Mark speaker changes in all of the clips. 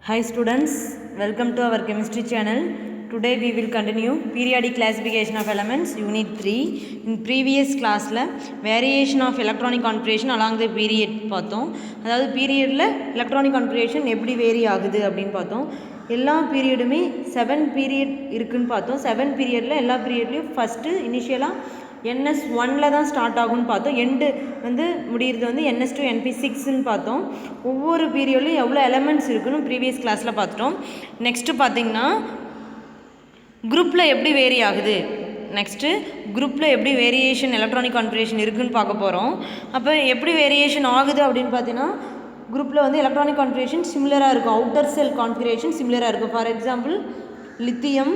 Speaker 1: Hi students, welcome to our chemistry channel. Today we will continue periodic classification of elements unit 3. In previous class variation of electronic configuration along the period பார்த்தோம். அதாவது பீரியடில் electronic configuration எப்படி vary ஆகுது அப்படின்னு பார்த்தோம். எல்லா பீரியடுமே 7 period இருக்குதுன்னு பார்த்தோம். 7 பீரியடில் எல்லா பீரியட்லேயும் ஃபஸ்ட்டு இனிஷியலாக NS1 தான் ஸ்டார்ட் ஆகும்னு பார்த்தோம். எண்டு வந்து முடிகிறது வந்து NS2 NP6ன்னு பார்த்தோம். ஒவ்வொரு பீரியட்லையும் எவ்வளோ எலமெண்ட்ஸ் இருக்குன்னு ப்ரீவியஸ் கிளாஸில் பார்த்துட்டோம். நெக்ஸ்ட்டு பார்த்திங்கன்னா குரூப்பில் எப்படி வேரி ஆகுது, நெக்ஸ்ட்டு குரூப்பில் எப்படி வேரியேஷன் எலக்ட்ரானிக் கான்ஃபிகரேஷன் இருக்குதுன்னு பார்க்க போகிறோம். அப்போ எப்படி வேரியேஷன் ஆகுது அப்படின்னு பார்த்தீங்கன்னா குரூப்பில் வந்து எலக்ட்ரானிக் கான்ஃபிகரேஷன் சிமிலராக இருக்கும். அவுட்டர் செல் கான்ஃபிகரேஷன் சிமிலராக இருக்கும். For example lithium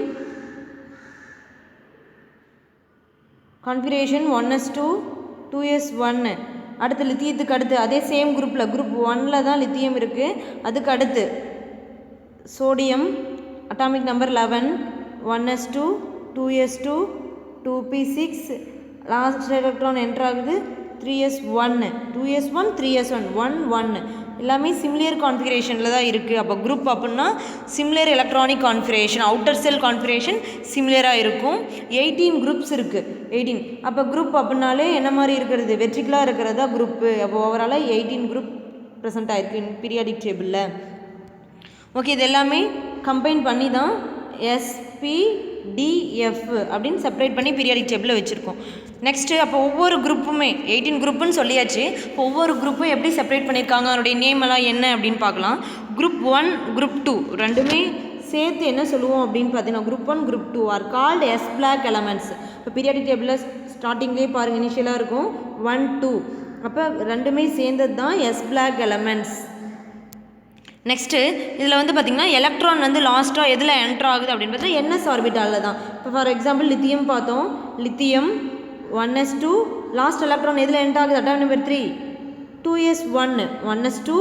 Speaker 1: configuration 1s2 2s1. அடுத்து லித்தியத்துக்கு அடுத்து அதே சேம் குரூப்பில் குரூப் 1 தான் லித்தியம் இருக்குது. அதுக்கு அடுத்து sodium atomic number 11 1s2 2s2 2p6. Last electron entry ஆகுது 3s1 2s1 3s1 1 1 எல்லாமே சிமிலர் கான்ஃபிகரேஷனில் தான் இருக்குது. அப்போ குரூப் அப்படின்னா சிமிலர் எலக்ட்ரானிக் கான்ஃபிகரேஷன், அவுட்டர் செல் கான்ஃபிகரேஷன் சிமிலராக இருக்கும். 18 குரூப்ஸ் இருக்குது. 18 அப்போ குரூப் அப்படின்னாலே என்ன மாதிரி இருக்கிறது, வெர்டிகலாக இருக்கிறதா குரூப்பு. அப்போ ஓவராலாக 18 குரூப் ப்ரெசென்ட் ஆகிருக்கு பீரியாடிக் டேபிளில். ஓகே, இது எல்லாமே கம்பைன் பண்ணி தான் SPDF அப்படின்னு செப்பரேட் பண்ணி பீரியாடிக் டேபிளில் வச்சுருக்கோம். நெக்ஸ்ட்டு அப்போ ஒவ்வொரு குரூப்புமே 18 குரூப்புன்னு சொல்லியாச்சு. இப்போ ஒவ்வொரு குரூப்பும் எப்படி செப்பரேட் பண்ணியிருக்காங்க, அதனுடைய நேம் எல்லாம் என்ன அப்படின்னு பார்க்கலாம். குரூப் 1 குரூப் 2 ரெண்டுமே சேர்த்து என்ன சொல்லுவோம் அப்படின்னு பார்த்தீங்கன்னா group 1 group 2 are called S black elements. இப்போ பீரியாடிக் டேபிளில் ஸ்டார்டிங்லேயே பாருங்கள் இனிஷியலாக இருக்கும் 1 2. அப்போ ரெண்டுமே சேர்ந்தது தான் S பிளாக் எலமெண்ட்ஸ். நெக்ஸ்ட்டு இதில் வந்து பார்த்திங்கன்னா எலக்ட்ரான் வந்து லாஸ்ட்டாக எதில் என்ட்ரு ஆகுது அப்படின்னு பார்த்தா NS ஆர்பிட்டாலில் தான். இப்போ ஃபார் எக்ஸாம்பிள் லித்தியம் பார்த்தோம். லித்தியம் 1s2 லாஸ்ட் எலக்ட்ரான் எதில் என்ட்ரு ஆகுது, atomic number 3 2s1 1s2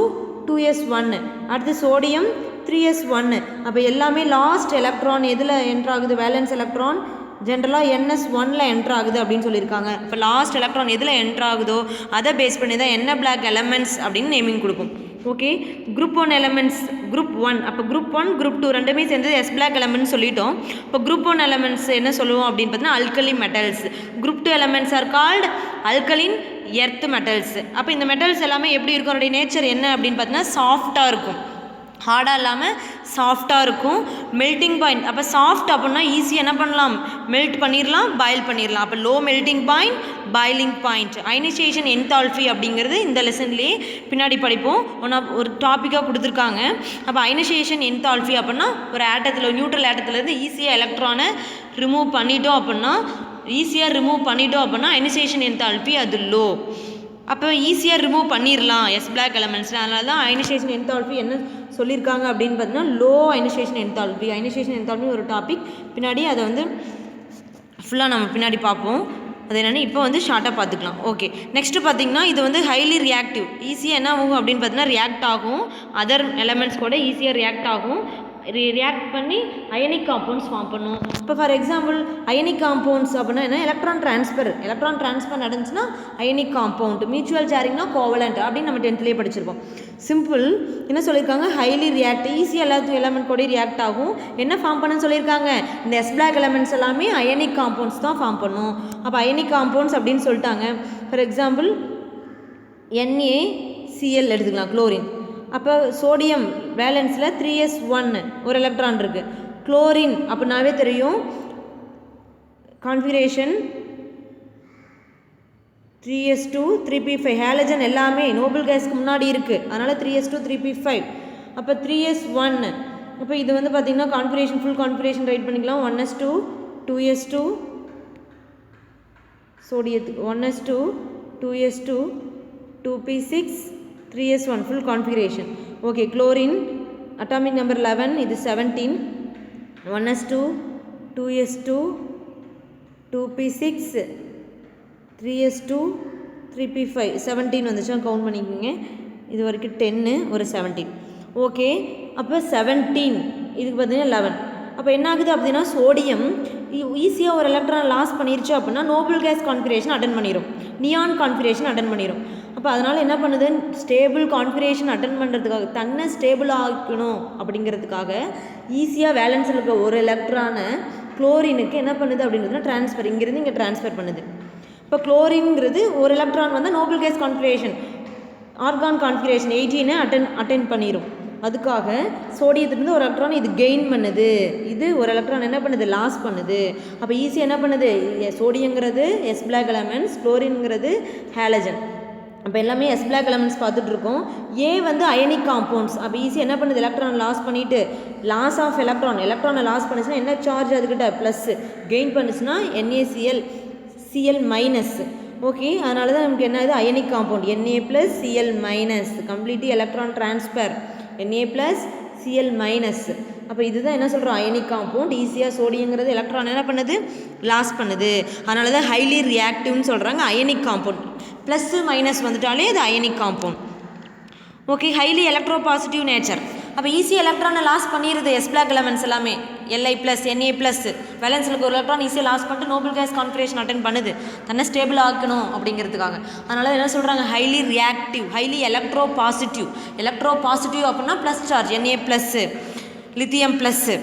Speaker 1: 2s1. அடுத்து சோடியம் 3s1. அப்போ எல்லாமே லாஸ்ட் எலக்ட்ரான் எதில் என்ட்ரு ஆகுது, வேலன்ஸ் எலக்ட்ரான் ஜென்ரலாக NS1 என்ட்ரு ஆகுது அப்படின்னு சொல்லியிருக்காங்க. இப்போ லாஸ்ட் எலக்ட்ரான் எதில் என்ட்ரு ஆகுதோ அதை பேஸ் பண்ணி தான் என்ன பிளாக் எலமெண்ட்ஸ் அப்படின்னு நேமிங் கொடுக்கும். Okay, group 1 elements group 1. அப்போ குரூப் 1 குரூப் 2 ரெண்டுமே சேர்ந்து S பிளாக் எலமெண்ட்ஸ் சொல்லிட்டோம். இப்போ குரூப் 1 எலமெண்ட்ஸ் என்ன சொல்லுவோம் அப்படின்னு பார்த்தீங்கன்னா alkali metals. Group 2 elements are called alkaline earth metals. அப்போ இந்த மெட்டல்ஸ் எல்லாமே எப்படி இருக்கும், அதோடைய நேச்சர் என்ன அப்படின்னு பார்த்தீங்கன்னா சாஃப்டாக இருக்கும், ஹார்டாக இல்லாமல் சாஃப்டாக இருக்கும். மெல்ட்டிங் பாயிண்ட், அப்போ சாஃப்ட் அப்படின்னா ஈஸியாக என்ன பண்ணலாம், மெல்ட் பண்ணிடலாம், பாயில் பண்ணிடலாம். அப்போ low melting point, boiling point. Ionisation enthalpy அப்படிங்கிறது இந்த லெசன்லேயே பின்னாடி படிப்போம், ஒரு டாப்பிக்காக கொடுத்துருக்காங்க. அப்போ அயனைசேஷன் என்தால்பி அப்படின்னா ஒரு ஆட்டத்தில் நியூட்ரல் ஆட்டத்துலேருந்து ஈஸியாக எலக்ட்ரானை ரிமூவ் பண்ணிட்டோம் அப்படின்னா அயனைசேஷன் என்தால்பி அது லோ. அப்போ ஈஸியாக ரிமூவ் பண்ணிடலாம் S பிளாக் எலமெண்ட்ஸ். அதனால தான் அயனைசேஷன் என்தால்பி என்ன சொல்லியிருக்காங்க அப்படின்னு பார்த்தீங்கன்னா low ionisation enthalpy. Ionisation enthalpy ஒரு டாபிக், பின்னாடி அதை வந்து ஃபுல்லாக நம்ம பின்னாடி பார்ப்போம். அது என்னென்னு இப்போ வந்து ஷார்ட்டாக பார்த்துக்கலாம். ஓகே, நெக்ஸ்ட்டு பார்த்திங்கன்னா இது வந்து ஹைலி ரியாக்டிவ். ஈஸியாக என்ன ஆகும் அப்படின்னு பார்த்தீங்கன்னா ரியாக்ட் ஆகும், அதர் எலமெண்ட்ஸ் கூட ஈஸியாக ரியாக்ட் ஆகும். ரியாக்ட் பண்ணி அயனிக் காம்பவுண்ட்ஸ் ஃபார்ம் பண்ணும். இப்போ ஃபார் எக்ஸாம்பிள் அயனிக் காம்பவுண்ட்ஸ் அப்படின்னா என்ன, எலக்ட்ரான் ட்ரான்ஸ்ஃபர் நடந்துச்சுன்னா அயனிக் காம்பவுண்ட். மியூச்சுவல் ஷேரிங்னா கோவலண்ட் அப்படின்னு நம்ம 10th படிச்சிருக்கோம். சிம்பிள் என்ன சொல்லியிருக்காங்க, ஹைலி ரியாக்ட், ஈஸியாக எல்லாத்துக்கும் எலமெண்ட் கூட ரியாக்ட் ஆகும். என்ன ஃபார்ம் பண்ணுன்னு சொல்லியிருக்காங்க, இந்த S பிளாக் எலமெண்ட்ஸ் எல்லாமே அயனிக் காம்பவுண்ட்ஸ் தான் ஃபார்ம் பண்ணும். அப்போ அயனிக் காம்பவுண்ட்ஸ் அப்படின்னு சொல்லிட்டாங்க. ஃபார் எக்ஸாம்பிள் NaCl எடுத்துக்கலாம், குளோரின். அப்போ சோடியம் வேலன்ஸில் 3s1 ஒரு எலக்ட்ரான் இருக்குது. குளோரின் அப்படின்னாவே தெரியும் கான்ஃபிகரேஷன் 3s2 3p5. ஹேலஜன் எல்லாமே நோபல் கேஸ்க்கு முன்னாடி இருக்குது, அதனால் 3s2 3p5. அப்போ 3s1. அப்போ இது வந்து பார்த்திங்கன்னா கான்ஃபிகரேஷன் ஃபுல் கான்ஃபிகரேஷன் ரைட் பண்ணிக்கலாம். 1s2 2s2 சோடியத்துக்கு 1s2 2s2 2p6 3s1 full configuration. Okay, chlorine atomic number 11, இது 17 1s2 2s2 2p6 3s2 3p5 17 வந்துச்சுன்னா கவுண்ட் பண்ணிக்கோங்க. இது வரைக்கும் 10 ஒரு 17. ஓகே, அப்போ 17 இதுக்கு பார்த்தீங்கன்னா 11. அப்போ என்ன ஆகுது அப்படின்னா சோடியம் ஈஸியாக ஒரு எலக்ட்ரான் லாஸ் பண்ணிருச்சு அப்படின்னா நோபல் கேஸ் கான்ஃபிகரேஷன் அட்டன் பண்ணிடும், நியான் கான்ஃபிகரேஷன் அட்டன் பண்ணிடும். அப்போ அதனால் என்ன பண்ணுது, ஸ்டேபிள் கான்ஃபிகரேஷன் அட்டன் பண்ணுறதுக்காக, தன்னை ஸ்டேபிள் ஆக்கணும் அப்படிங்கிறதுக்காக ஈஸியாக வேலன்ஸில் இருக்க ஒரு எலக்ட்ரானை குளோரினுக்கு என்ன பண்ணுது அப்படின்றதுனா ட்ரான்ஸ்ஃபர், இங்கேருந்து இங்கே ட்ரான்ஸ்ஃபர் பண்ணுது. இப்போ குளோரின்ங்கிறது ஒரு எலக்ட்ரான் வந்து Nobel case configuration argon configuration 18 attend பண்ணிடும். அதுக்காக சோடியத்துலேருந்து ஒரு எலக்ட்ரான் இது கெயின் பண்ணுது, இது ஒரு எலக்ட்ரான் என்ன பண்ணுது, லாஸ் பண்ணுது. அப்போ ஈஸியாக என்ன பண்ணுது, சோடியங்கிறது எஸ் பிளாக் எலமெண்ட்ஸ், குளோரின்ங்கிறது ஹேலஜன். அப்போ எல்லாமே எஸ் பிளாக் எலமெண்ட்ஸ் பார்த்துட்ருக்கோம். ஏ வந்து அயனிக் காம்பவுண்ட்ஸ். அப்போ ஈஸியாக என்ன பண்ணுது, எலக்ட்ரான் லாஸ் பண்ணிவிட்டு லாஸ் ஆஃப் எலக்ட்ரானை லாஸ் பண்ணுச்சுன்னா என்ன சார்ஜ் அதுக்கிட்ட ப்ளஸ், கெயின் பண்ணுச்சுன்னா NaCl Cl மைனஸ். ஓகே, அதனால தான் நமக்கு என்ன இது ionic compound Na + Cl minus, completely electron transfer Na + Cl minus. அப்போ இதுதான் என்ன சொல்கிறோம், அயனிக் காம்பவுண்ட். ஈஸியாக சோடியங்கிறது எலக்ட்ரான் என்ன பண்ணுது, லாஸ் பண்ணுது. அதனால தான் ஹைலி ரியாக்டிவ்னு சொல்கிறாங்க. அயனிக் காம்பவுண்ட் ப்ளஸ் மைனஸ் வந்துட்டாலே அது ionic compound. Okay, highly electro positive nature. அப்போ ஈஸியாக எலக்ட்ரானை லாஸ் பண்ணிடுது எஸ் பிளாக் எலமெண்ட்ஸ் எல்லாமே. Li + Na+ வேலன்ஸில் ஒரு எலக்ட்ரான் ஈஸியாக லாஸ் பண்ணிட்டு நோபல் கேஸ் கான்ஃபிகரேஷன் அட்டன் பண்ணுது, தன்னை ஸ்டேபிள் ஆக்கணும் அப்படிங்கிறதுக்காக. அதனால என்ன சொல்கிறாங்க, highly reactive, highly electro positive அப்படின்னா plus charge Na+, lithium plus.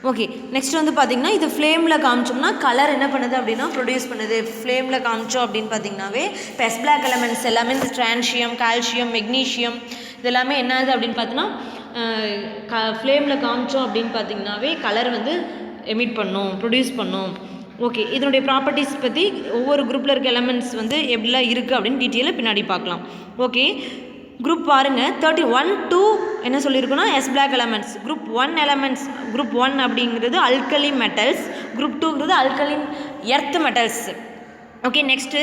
Speaker 1: Okay, next வந்து பார்த்திங்கன்னா இது ஃப்ளேமில் காமிச்சோம்னா கலர் என்ன பண்ணுது அப்படின்னா ப்ரொடியூஸ் பண்ணுது. ஃப்ளேமில் காமிச்சோம் அப்படின்னு பார்த்திங்கனாவே இப்போ எஸ் பிளாக் எலமெண்ட்ஸ் எல்லாமே இந்த ஸ்ட்ரான்ஷியம், கால்சியம், மெக்னீஷியம் இது எல்லாமே என்னது அப்படின்னு பார்த்தீங்கன்னா ஃப்ளேமில் காமிச்சோம் அப்படின்னு பார்த்திங்கனாவே கலர் வந்து எமிட் பண்ணும், ப்ரொடியூஸ் பண்ணும். ஓகே, இதனுடைய ப்ராப்பர்ட்டிஸ் பற்றி ஒவ்வொரு குரூப்பில் இருக்க எலமெண்ட்ஸ் வந்து எப்படிலாம் இருக்குது அப்படின்னு டீட்டெயிலாக பின்னாடி பார்க்கலாம். ஓகே, குரூப் பாருங்கள் 31, 2 என்ன சொல்லியிருக்கோன்னா எஸ் பிளாக் எலமெண்ட்ஸ். குரூப் 1 அப்படிங்கிறது அல்கலி மெட்டல்ஸ், குரூப் 2ங்கிறது alkaline earth metals. Okay, next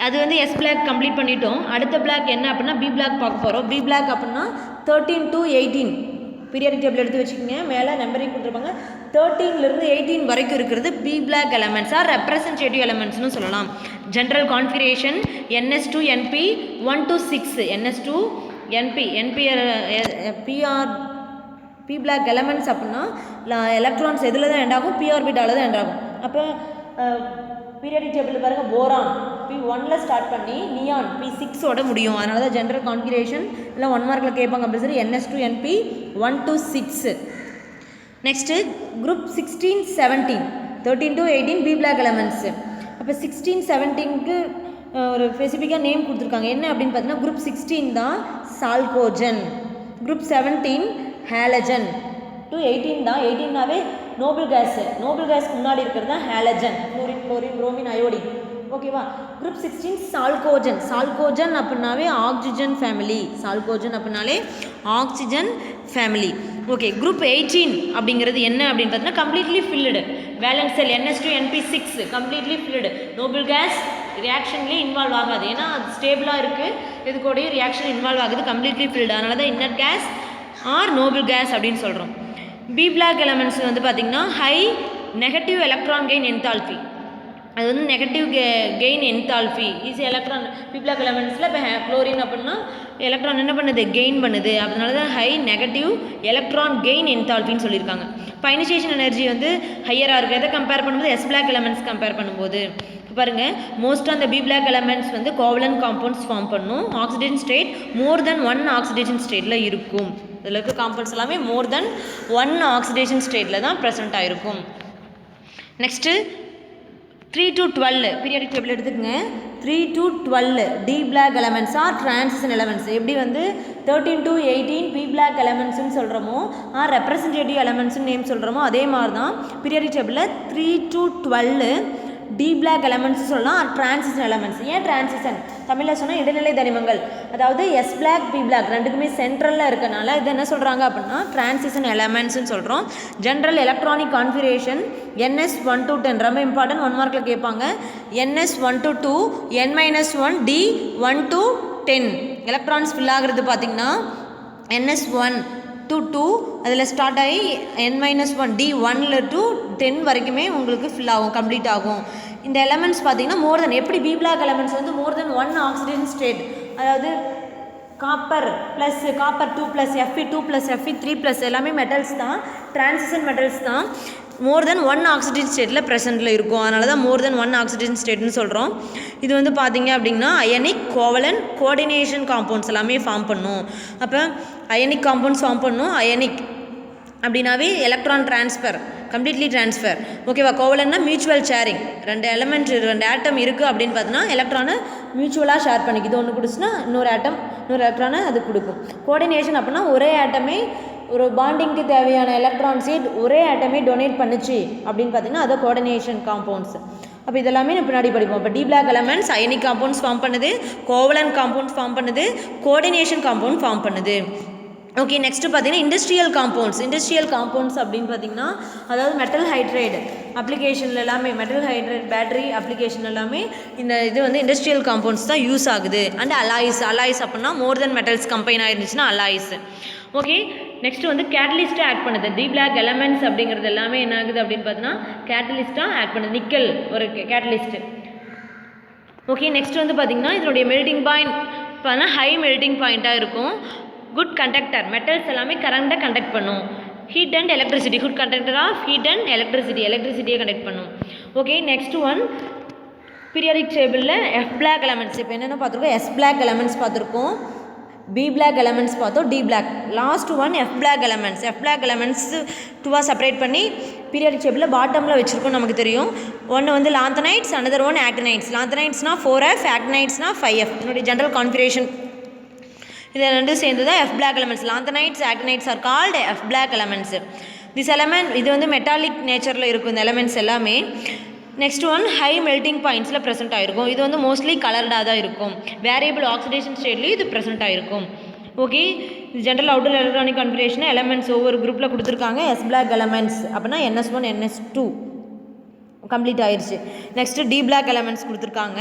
Speaker 1: அது வந்து எஸ் பிளாக் கம்ப்ளீட் பண்ணிட்டோம். அடுத்த பிளாக் என்ன அப்படின்னா பி பிளாக் பார்க்க போகிறோம். பி பிளாக் அப்படின்னா 13 to 18 பீரியாடிக் டேபிள் எடுத்து வச்சுக்கோங்க. மேலே நம்பரிங் கொடுத்துருப்பாங்க. 13லேருந்து 18 வரைக்கும் இருக்கிறது P block elements are representative எலமெண்ட்ஸ்னு சொல்லலாம். General configuration NS2Np 1 to 6, NS2Np P block elements அப்படின்னா எலக்ட்ரான்ஸ் எதில் தான் எண்ட் ஆகும், பி ஆர்பிட்டால் தான் எண்ட் ஆகும். அப்போ பீரியாடிக் டேபிள் பாருங்கள், போரான் P1ல் ஸ்டார்ட் பண்ணி நியான் P6ஓட முடியும். அதனால தான் ஜென்ரல் கான்ஃபிகரேஷன் இல்லை 1 மார்க்கில் கேட்பாங்க compulsory NS2Np 1 to 6. Next group 16, 17 13 to 18 P block elements. அப்போ 16, 17க்கு ஒரு ஸ்பெசிஃபிக்காக நேம் கொடுத்துருக்காங்க. என்ன அப்படின்னு பார்த்தீங்கன்னா குரூப் 16 தான் சால்கோஜன், குரூப் 17 ஹேலஜன், டு 18 தான். 18னாவே நோபல் கேஸ்க்கு முன்னாடி இருக்கிறது தான் ஹேலஜன், குளோரின், புரோமின், அயோடின். ஓகேவா. குரூப் 16 சால்கோஜன் அப்படின்னாவே ஆக்சிஜன் ஃபேமிலி. ஓகே, குரூப் 18 அப்படிங்கிறது என்ன அப்படின்னு பார்த்தீங்கன்னா completely filled valence shell NS2Np6 completely filled. Noble gas ரியாக்ஷன்லேயே இன்வால்வ் ஆகாது, ஏன்னா அது ஸ்டேபிளாக இருக்குது, இது கூடயே ரியாக்ஷன் இன்வால்வ் ஆகுது, கம்ப்ளீட்லி ஃபில்டு. அதனால தான் inert gas or noble gas அப்படின்னு சொல்கிறோம். பி பிளாக் எலமெண்ட்ஸ் வந்து பார்த்திங்கன்னா high negative electron gain enthalpy, அது வந்து negative gain enthalpy. Easy electron B black எலமெண்ட்ஸில் இப்போ குளோரின் அப்படின்னா எலக்ட்ரான் என்ன பண்ணுது, கெயின் பண்ணுது. அதனால தான் ஹை நெகட்டிவ் எலக்ட்ரான் கெயின் என்தால்பின்னு சொல்லியிருக்காங்க. இப்போ அயனைசேஷன் எனர்ஜி வந்து ஹையராக இருக்குது. எதை கம்பேர் பண்ணும்போது எஸ் பிளாக் எலமெண்ட்ஸ் கம்பேர் பண்ணும்போது பாருங்கள், மோஸ்ட்டாக அந்த பி பிளாக் எலமெண்ட்ஸ் வந்து கோவலன் காம்பவுண்ட்ஸ் ஃபார்ம் பண்ணும். ஆக்சிடேஷன் ஸ்டேட் மோர் தென் 1 ஆக்சிடேஷன் ஸ்டேட்டில் இருக்கும். இதில் இருக்க காம்பவுண்ட்ஸ் எல்லாமே மோர் தென் 1 ஆக்சிடேஷன் ஸ்டேட்டில் தான் ப்ரெசென்ட் ஆகிருக்கும். நெக்ஸ்ட்டு 3 to 12 பீரியாடிக் டேபிள் எடுத்துக்கங்க. 3 to 12 D block elements are transition elements. எப்படி வந்து 13 to 18 பி பிளாக் எலமெண்ட்ஸ்னு சொல்கிறோமோ ஆர் ரெப்ரசன்டேட்டிவ் எலமெண்ட்ஸ்னு நேம் சொல்கிறோமோ அதே மாதிரி தான் பீரியாடிக் டேபிளில் 3 to 12 டி பிளாக் எலமெண்ட்ஸ் சொல்லலாம். Transition elements. ஏன் டிரான்சிஷன் தமிழில் சொன்னால் இடைநிலை தனிமங்கள், அதாவது எஸ் பிளாக் பி பிளாக் ரெண்டுக்குமே சென்ட்ரலில் இருக்கனால இது என்ன சொல்கிறாங்க அப்படின்னா டிரான்சிஷன் எலமெண்ட்ஸ்னு சொல்கிறோம். General electronic configuration NS1 to 10 ரொம்ப இம்பார்ட்டன்ட், 1 மார்க்கில் கேட்பாங்க. NS1 to 2 N-1 D1 to 10 electrons fill ஆகிறது பார்த்திங்கன்னா NS1 to 2 அதில் ஸ்டார்ட் ஆகி N-1 D1 to 10 வரைக்குமே உங்களுக்கு ஃபில் ஆகும், கம்ப்ளீட் ஆகும். இந்த எலமெண்ட்ஸ் பார்த்திங்கன்னா மோர் தென், எப்படி பி பிளாக் எலமெண்ட்ஸ் வந்து மோர் தென் 1 ஆக்சிடேஷன் ஸ்டேட், அதாவது காப்பர் 2 + Fe2 + Fe3 + எல்லாமே மெட்டல்ஸ் தான், டிரான்சிஷன் மெட்டல்ஸ் தான். மோர் தென் ஒன் ஆக்சிஜன் ஸ்டேட்டில் ப்ரெசென்ட்டில் இருக்கும். அதனால தான் மோர் தென் ஒன் ஆக்சிஜன் ஸ்டேட்னு சொல்கிறோம். இது வந்து பார்த்திங்க அப்படின்னா அயனிக் கோவலன்ட் கோஆர்டினேஷன் காம்பவுண்ட்ஸ் எல்லாமே ஃபார்ம் பண்ணும். அப்போ அயனிக் காம்பவுண்ட்ஸ் ஃபார்ம் பண்ணும். அயனிக் அப்படின்னாவே எலக்ட்ரான் ட்ரான்ஸ்ஃபர், கம்ப்ளீட்லி ட்ரான்ஸ்ஃபர். ஓகேவா? கோவலன்னா மியூச்சுவல் ஷேரிங். ரெண்டு ஆட்டம் இருக்குது அப்படின்னு பார்த்தோன்னா எலக்ட்ரானை மியூச்சுவலாக ஷேர் பண்ணிக்குது. ஒன்று கொடுச்சுன்னா இன்னொரு எலக்ட்ரானை அது கொடுக்கும். கோஆர்டினேஷன் அப்படின்னா ஒரே ஆட்டமே ஒரு பாண்டிங்க்கு தேவையான எலக்ட்ரான்ஸே ஒரே ஆட்டமே டொனேட் பண்ணுச்சு அப்படின்னு பார்த்தீங்கன்னா அதை கோஆர்டினேஷன் காம்பவுண்ட்ஸ். அப்போ இதெல்லாமே நம்ம பின்னாடி படிப்போம். இப்போ D block elements ionic compounds form பண்ணுது, கோவலன்ட் காம்பவுண்ட்ஸ் ஃபார்ம் பண்ணுது, கோஆர்டினேஷன் காம்பவுண்ட் ஃபார்ம் பண்ணுது. ஓகே, நெக்ஸ்ட்டு பார்த்தீங்கன்னா இண்டஸ்ட்ரியல் காம்பவுண்ட்ஸ் அப்படின்னு பார்த்தீங்கன்னா அதாவது மெட்டல் ஹைட்ரைடு அப்ளிகேஷனில் எல்லாமே, மெட்டல் ஹைட்ரைட் பேட்டரி அப்ளிகேஷன் எல்லாமே இந்த இது வந்து இண்டஸ்ட்ரியல் காம்பவுண்ட்ஸ் தான் யூஸ் ஆகுது. அண்ட் அலாய்ஸ் அப்படின்னா மோர் தென் மெட்டல்ஸ் கம்பைன் ஆயிருந்துச்சுன்னா அலாய்ஸ். ஓகே, நெக்ஸ்ட் வந்து கேட்டலிஸ்ட்டாக ஆட் பண்ணுது. டி பிளாக் எலமெண்ட்ஸ் அப்படிங்கிறது எல்லாமே என்ன ஆகுது அப்படின்னு பார்த்தீங்கன்னா கேட்டலிஸ்ட்டாக ஆட் பண்ணுது. நிக்கல் ஒரு கேட்டலிஸ்ட்டு. ஓகே, நெக்ஸ்ட் வந்து பார்த்திங்கன்னா இதனுடைய மெல்டிங் பாயிண்ட் பார்த்தா ஹை மெல்டிங் பாயிண்ட்டாக இருக்கும். குட் கண்டக்டர், மெட்டல்ஸ் எல்லாமே கரண்ட்டை கண்டக்ட் பண்ணும். Heat and electricity, good conductor of heat and எலக்ட்ரிசிட்டியை கண்டக்ட் பண்ணும். ஓகே, நெக்ஸ்ட் ஒன் பீரியாடிக் டேபிளில் எஃப் பிளாக் எலமெண்ட்ஸ். இப்போ என்னென்ன பார்த்துருக்கோம்? எஸ் பிளாக் எலமெண்ட்ஸ் பார்த்துருக்கோம், பி பிளாக் எலமெண்ட்ஸ் பார்த்தோம், D block. Last one F block elements டூவாக செப்பரேட் பண்ணி பீரியாடிக் டேபிளில் பாட்டமில் வச்சுருக்கோம். நமக்கு தெரியும். ஒன்று வந்து லாந்தனைட்ஸ், அனதர் ஒன் ஆக்டினைட்ஸ். லாந்தனைட்ஸ்னால் 4F, ஆக்டினைட்ஸ்னால் 5F. என்னுடைய ஜென்ரல் கான்ஃபிகரேஷன் இது ரெண்டும் சேர்ந்து தான் F block elements. Lanthanides, actinides are called F block elements. This element இது வந்து மெட்டாலிக் நேச்சரில் இருக்கும் இந்த எலமெண்ட்ஸ் எல்லாமே. நெக்ஸ்ட் ஒன் ஹை மெல்டிங் பாயிண்ட்ஸில் ப்ரெசென்ட் ஆகிருக்கும். இது வந்து மோஸ்ட்லி கலர்டாக தான் இருக்கும். வேரியபிள் ஆக்சிடேஷன் ஸ்டேட்லேயும் இது ப்ரெசென்ட் ஆகிருக்கும். ஓகே, இது general outer electronic configuration elements ஒவ்வொரு குரூப்பில் கொடுத்துருக்காங்க. எஸ் பிளாக் எலமெண்ட்ஸ் அப்படின்னா NS1 NS2 கம்ப்ளீட் ஆயிடுச்சு. நெக்ஸ்ட்டு டி பிளாக் எலமெண்ட்ஸ் கொடுத்துருக்காங்க.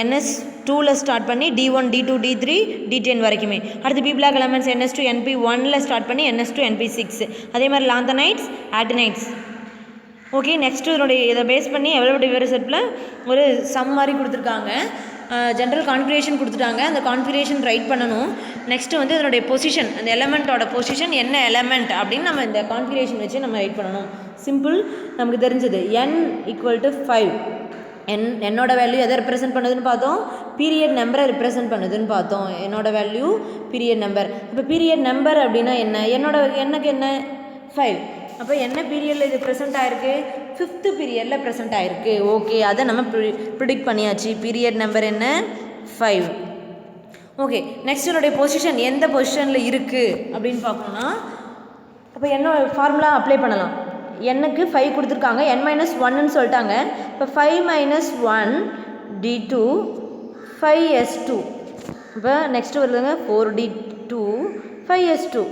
Speaker 1: NS2ல் ஸ்டார்ட் பண்ணி D1 D2 D3 D10 வரைக்குமே. அடுத்து பி பிளாக் எலமெண்ட்ஸ் NS2 NP1ல் ஸ்டார்ட் பண்ணி NS2 NP6. அதே மாதிரி லாந்தனைட்ஸ், ஆக்டினைட்ஸ். ஓகே, நெக்ஸ்ட்டு இதனுடைய இதை பேஸ் பண்ணி எவலோடிவ் செட்டில் ஒரு சம் மாதிரி கொடுத்துருக்காங்க. ஜென்ரல் கான்ஃபிகரேஷன் கொடுத்துட்டாங்க. அந்த கான்ஃபிகரேஷன் ரைட் பண்ணணும். நெக்ஸ்ட்டு வந்து இதனுடைய பொசிஷன், அந்த எலமெண்ட்டோட பொசிஷன் என்ன எலமெண்ட் அப்படின்னு நம்ம இந்த கான்ஃபிகரேஷன் வச்சு நம்ம ரைட் பண்ணணும். சிம்பிள், நமக்கு தெரிஞ்சது n = 5. என்னோட வேல்யூ எதை ரெப்ரசென்ட் பண்ணுதுன்னு பார்த்தோம்? பீரியட் நம்பரை ரெப்ரசென்ட் பண்ணுதுன்னு பார்த்தோம். என்னோட வேல்யூ பீரியட் நம்பர். இப்போ பீரியட் நம்பர் அப்படின்னா என்ன? எனக்கு என்ன 5. அப்போ என்ன பீரியடில் இது ப்ரெசென்ட் ஆகிருக்கு? 5th பீரியடில் ப்ரெசென்ட் ஆகிருக்கு. ஓகே, அதை நம்ம ப்ரிடிக்ட் பண்ணியாச்சு. பீரியட் நம்பர் என்ன? 5. ஓகே, நெக்ஸ்ட் என்னுடைய பொசிஷன் எந்த பொசிஷனில் இருக்குது அப்படின்னு பார்க்கணுன்னா அப்போ என்ன ஃபார்முலா அப்ளை பண்ணலாம். எனக்கு 5 கொடுத்துருக்காங்க, n-1ன்னு சொல்லிட்டாங்க. இப்போ 5 - 1 D2 5s2. இப்போ நெக்ஸ்ட்டு வருதுங்க 4D2 5s2.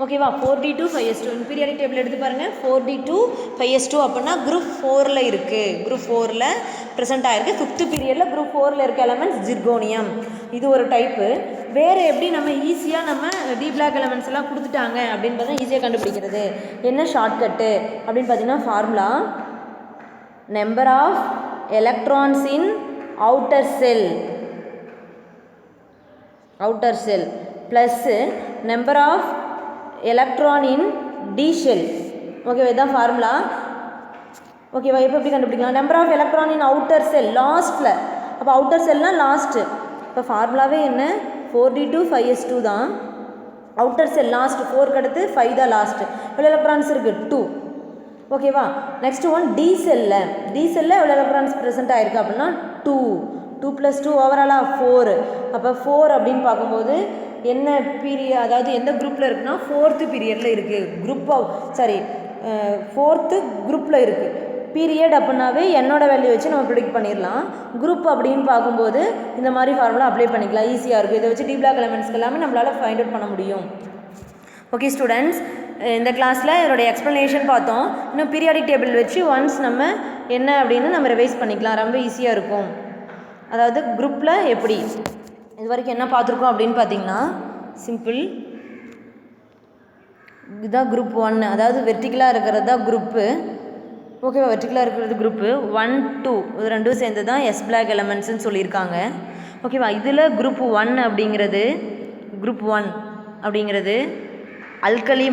Speaker 1: ஓகேவா? 4D2 5s2 பீரியாடிக் டேபிள் எடுத்து பாருங்கள். 4D2 5s2 அப்படின்னா குரூப் 4ல் இருக்குது. குரூப் 4ல் ப்ரெசென்ட் ஆகிருக்கு. 5th பீரியடில் குரூப் 4ல் இருக்க எலமெண்ட்ஸ் ஜிர்கோனியம். இது ஒரு டைப்பு. வேறு எப்படி நம்ம ஈஸியாக நம்ம டி பிளாக் எலமெண்ட்ஸ் எல்லாம் கொடுத்துட்டாங்க அப்படின்னு பார்த்தா ஈஸியாக கண்டுபிடிக்கிறது என்ன ஷார்ட்கட்டு அப்படின்னு பார்த்தீங்கன்னா formula number of electrons in outer shell plus number of electron in D shell. ஓகேவா? இதுதான் ஃபார்முலா. ஓகேவா? இப்போ எப்படி கண்டுபிடிக்கலாம்? Number of electron in outer shell லாஸ்ட்டில். அப்போ அவுட்டர் செல்னால் லாஸ்ட்டு. இப்போ ஃபார்முலாவே என்ன? 4D2 5s2 தான். அவுட்டர் செல் லாஸ்ட், 4க்கு அடுத்து 5 தான் லாஸ்ட்டு. எவ்வளோ எலக்ட்ரான்ஸ் இருக்குது? 2. ஓகேவா? நெக்ஸ்ட் ஒன் டி செல்லில் எவ்வளோ எலக்ட்ரான்ஸ் ப்ரெசென்ட் ஆகிருக்கு அப்படின்னா 2 + 2 ஓவராலாக 4. அப்போ 4 அப்படின்னு பார்க்கும்போது என்ன பீரியட், அதாவது எந்த குரூப்பில் இருக்குன்னா 4th பீரியடில் இருக்குது. 4th குரூப்பில் இருக்குது. பீரியட் அப்படின்னாவே என்னோட வேல்யூ வச்சு நம்ம ப்ரிடிக்ட் பண்ணிடலாம். குரூப் அப்படின்னு பார்க்கும்போது இந்த மாதிரி ஃபார்முலா அப்ளை பண்ணிக்கலாம். ஈஸியாக இருக்குது. இதை வச்சு டி பிளாக் எலமெண்ட்ஸ்க்கு எல்லாமே நம்மளால் ஃபைண்ட் அவுட் பண்ண முடியும். ஓகே ஸ்டூடெண்ட்ஸ், இந்த கிளாஸில் இதோடைய எக்ஸ்ப்ளனேஷன் பார்த்தோம். இன்னும் பீரியாடிக் டேபிள் வச்சு ஒன்ஸ் நம்ம என்ன அப்படின்னு நம்ம ரிவைஸ் பண்ணிக்கலாம். ரொம்ப ஈஸியாக இருக்கும். அதாவது குரூப்பில் எப்படி இது வரைக்கும் என்ன பார்த்துருக்கோம் அப்படின்னு பார்த்தீங்கன்னா சிம்பிள். இதுதான் குரூப் 1, அதாவது வெர்டிக்கலாக இருக்கிறது தான் குரூப்பு. ஓகேவா? வெர்டிக்கலாக இருக்கிறது குரூப்பு 1 2 இது ரெண்டும் சேர்ந்து தான் எஸ் பிளாக் எலமெண்ட்ஸ்ன்னு சொல்லியிருக்காங்க. ஓகேவா? இதில் குரூப் 1 அப்படிங்கிறது அல்கலி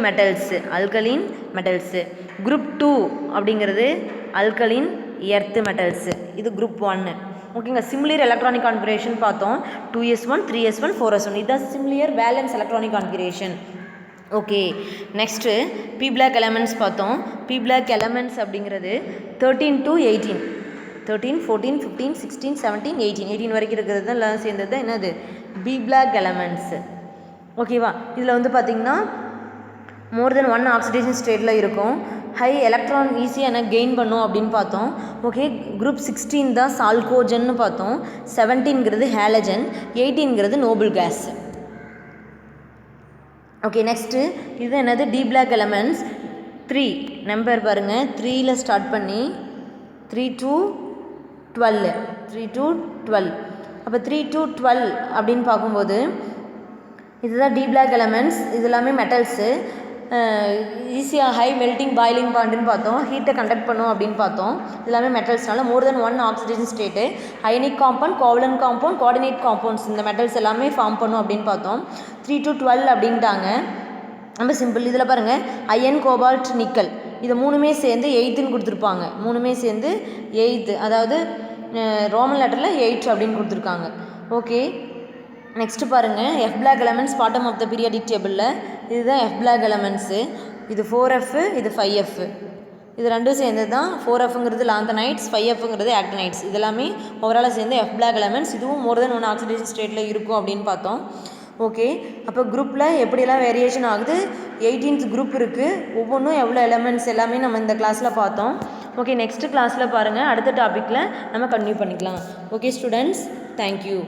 Speaker 1: மெட்டல்ஸு. குரூப் 2 அப்படிங்கிறது அல்கலின் எர்த்து மெட்டல்ஸு. இது குரூப் 1. ஓகேங்க. சிமிலியர் எலக்ட்ரானிக் கான்ஃபிகரேஷன் பார்த்தோம். 2s1 3s1 4s1 இதுதான் similar valence electronic configuration. Okay. Next P block elements பார்த்தோம். பி பிளாக் எலமெண்ட்ஸ் அப்படிங்கிறது 13 to 18, 13 14 15 16 17 18 வரைக்கும் இருக்கிறது தான் எல்லாம் சேர்ந்தது தான் என்னது பி பிளாக் எலமெண்ட்ஸு. ஓகேவா. இதில் வந்து பார்த்திங்கன்னா மோர் தென் 1 ஆக்சிடேஷன் ஸ்டேட்டில் இருக்கும். ஹை எலக்ட்ரான் ஈஸியாக கெயின் பண்ணும் அப்படின்னு பார்த்தோம். ஓகே. குரூப் 16 தான் சால்கோஜன்னு பார்த்தோம். 17ங்கிறது ஹேலஜன், 18ங்கிறது நோபல் கேஸ். ஓகே. நெக்ஸ்ட்டு இது என்னது டி பிளாக் எலமெண்ட்ஸ் 3 நம்பர் பாருங்கள். 3ல் ஸ்டார்ட் பண்ணி 3 to 12. அப்போ 3 to 12 அப்படின்னு பார்க்கும்போது இதுதான் டி பிளாக் எலமெண்ட்ஸ். இது எல்லாமே மெட்டல்ஸு. ஈஸியாக ஹை மெல்ட்டிங் பாய்லிங் பாயிண்ட்டுன்னு பார்த்தோம். ஹீட்டை கண்டக்ட் பண்ணும் அப்படின்னு பார்த்தோம். இது எல்லாமே மெட்டல்ஸ்னால மோர் தென் 1 oxidation state, ionic compound, covalent compound, coordinate compounds இந்த மெட்டல்ஸ் எல்லாமே ஃபார்ம் பண்ணும் அப்படின்னு பார்த்தோம். 3 to 12 அப்படின்ட்டாங்க. ரொம்ப சிம்பிள். இதில் பாருங்கள் அயன், கோபால்ட், நிக்கல் இது 3மே சேர்ந்து 8ன்னு கொடுத்துருப்பாங்க. 3மே சேர்ந்து 8, அதாவது ரோமன் லெட்டரில் 8 அப்படின்னு கொடுத்துருக்காங்க. ஓகே. நெக்ஸ்ட்டு பாருங்கள் F block elements bottom of the periodic டேபிளில் இதுதான் எஃப் பிளாக் எலமெண்ட்ஸு. இது 4f, இது 5f. இது ரெண்டும் சேர்ந்து தான் 4fங்கிறது லாந்தனைட்ஸ், 5fங்கிறது ஆக்டினைட்ஸ். இதெல்லாமே ஓவராலாக சேர்ந்து எஃப் பிளாக் எலமெண்ட்ஸ். இதுவும் மோர் தென் 1 ஆக்சிடேஷன் ஸ்டேட்டில் இருக்கும் அப்படின்னு பார்த்தோம். ஓகே. அப்போ குரூப்பில் எப்படியெல்லாம் வேரியேஷன் ஆகுது, 18th குரூப் இருக்குது. ஒவ்வொன்றும் எவ்வளோ எலமெண்ட்ஸ் எல்லாமே நம்ம இந்த கிளாஸில் பார்த்தோம். ஓகே. நெக்ஸ்ட்டு கிளாஸில் பாருங்கள். அடுத்த டாப்பிக்கில் நம்ம கன்டினியூ பண்ணிக்கலாம். Okay students, thank you.